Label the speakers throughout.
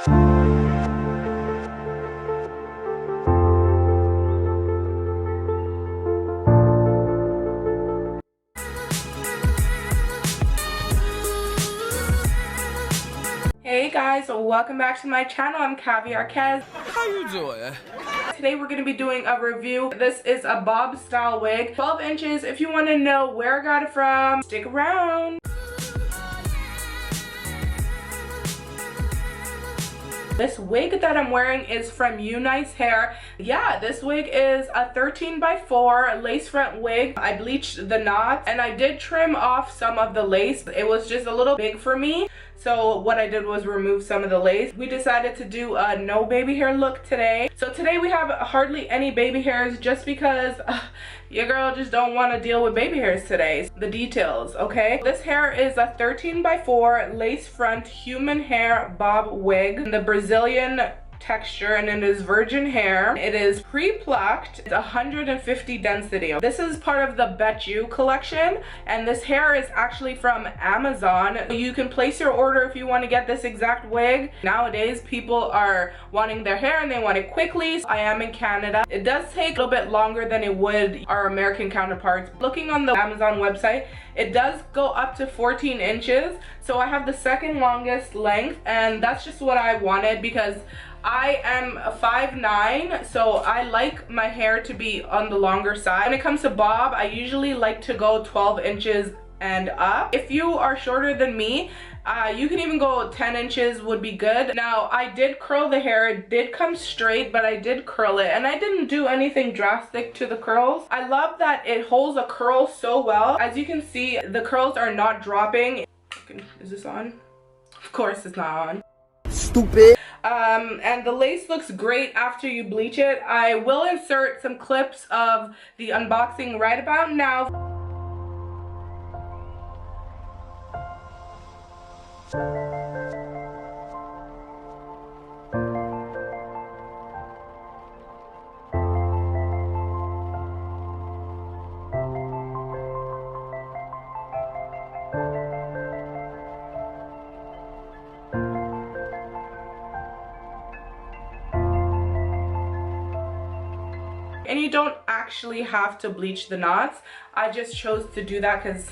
Speaker 1: Hey guys, welcome back to my channel. I'm Caviar Kez.
Speaker 2: How you doing?
Speaker 1: Today we're going to be doing a review. This is a bob style wig, 12 inches. If you want to know where I got it from, stick around. This wig that I'm wearing is from UNice hair. Yeah, this wig is a 13x4 lace front wig. I bleached the knots and I did trim off some of the lace. It was just a little big for me. So what I did was remove some of the lace. We decided to do a no baby hair look today. So today we have hardly any baby hairs just because your girl just don't want to deal with baby hairs today. The details, okay? This hair is a 13x4 lace front human hair bob wig. The Brazilian texture, and it is virgin hair. It is pre-plucked. It's 150 density. This is part of the Bet You collection, and this hair is actually from Amazon. You can place your order if you want to get this exact wig. Nowadays people are wanting their hair and they want it quickly. I am in Canada. It does take a little bit longer than it would our American counterparts. Looking on the Amazon website, it does go up to 14 inches. So I have the second longest length, and that's just what I wanted because I am a 5'9", so I like my hair to be on the longer side. When it comes to bob, I usually like to go 12 inches and up. If you are shorter than me, you can even go 10 inches would be good. Now, I did curl the hair. It did come straight, but I did curl it, and I didn't do anything drastic to the curls. I love that it holds a curl so well. As you can see, the curls are not dropping. Is this on? Of course it's not on.
Speaker 2: Stupid.
Speaker 1: And the lace looks great after you bleach it. I will insert some clips of the unboxing right about now. And you don't actually have to bleach the knots. I just chose to do that because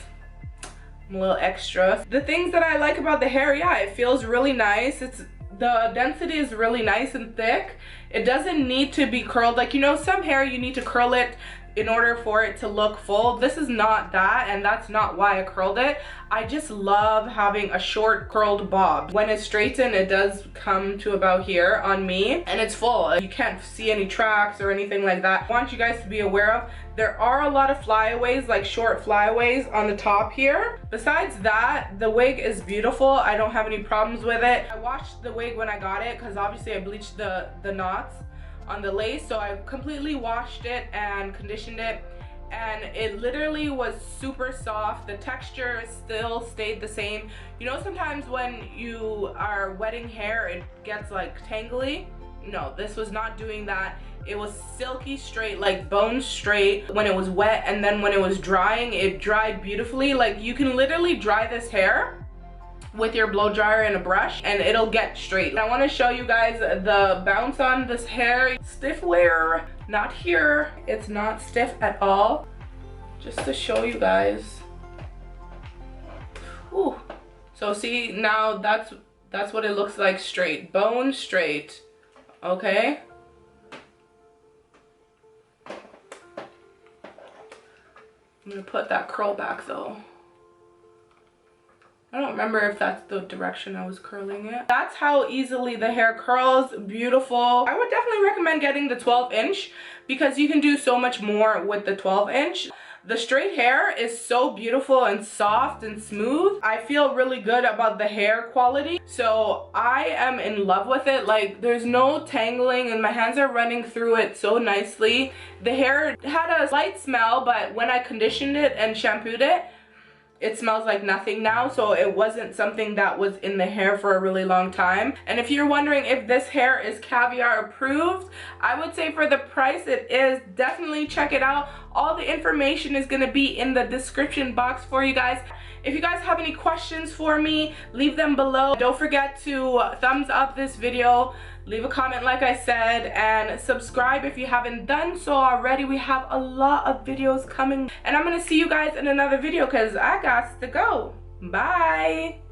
Speaker 1: I'm a little extra. The things that I like about the hair, yeah, it feels really nice. The density is really nice and thick. It doesn't need to be curled. Like, you know, some hair you need to curl it in order for it to look full. This is not that, and that's not why I curled it. I just love having a short curled bob. When it's straightened, it does come to about here on me, and it's full. You can't see any tracks or anything like that. I want you guys to be aware of, there are a lot of flyaways, like short flyaways on the top here. Besides that, the wig is beautiful. I don't have any problems with it. I washed the wig when I got it because obviously I bleached the knots on the lace, so I completely washed it and conditioned it, and it literally was super soft. The texture still stayed the same. You know, sometimes when you are wetting hair it gets like tangly. No, this was not doing that. It was silky straight, like bone straight when it was wet, and then when it was drying, it dried beautifully. Like, you can literally dry this hair with your blow dryer and a brush and it'll get straight. I want to show you guys the bounce on this hair. Stiff wear, not here. It's not stiff at all. Just to show you guys. Ooh. So see, now that's what it looks like straight. Bone straight. Okay. I'm gonna put that curl back though. I don't remember if that's the direction I was curling it. That's how easily the hair curls. Beautiful. I would definitely recommend getting the 12 inch because you can do so much more with the 12 inch. The straight hair is so beautiful and soft and smooth. I feel really good about the hair quality. So I am in love with it. Like, there's no tangling and my hands are running through it so nicely. The hair had a slight smell, but when I conditioned it and shampooed it, it smells like nothing now, so it wasn't something that was in the hair for a really long time. And if you're wondering if this hair is caviar approved, I would say for the price it is. Definitely check it out. All the information is going to be in the description box for you guys. If you guys have any questions for me, leave them below. Don't forget to thumbs up this video, leave a comment like I said, and subscribe if you haven't done so already. We have a lot of videos coming, and I'm going to see you guys in another video because I got to go. Bye.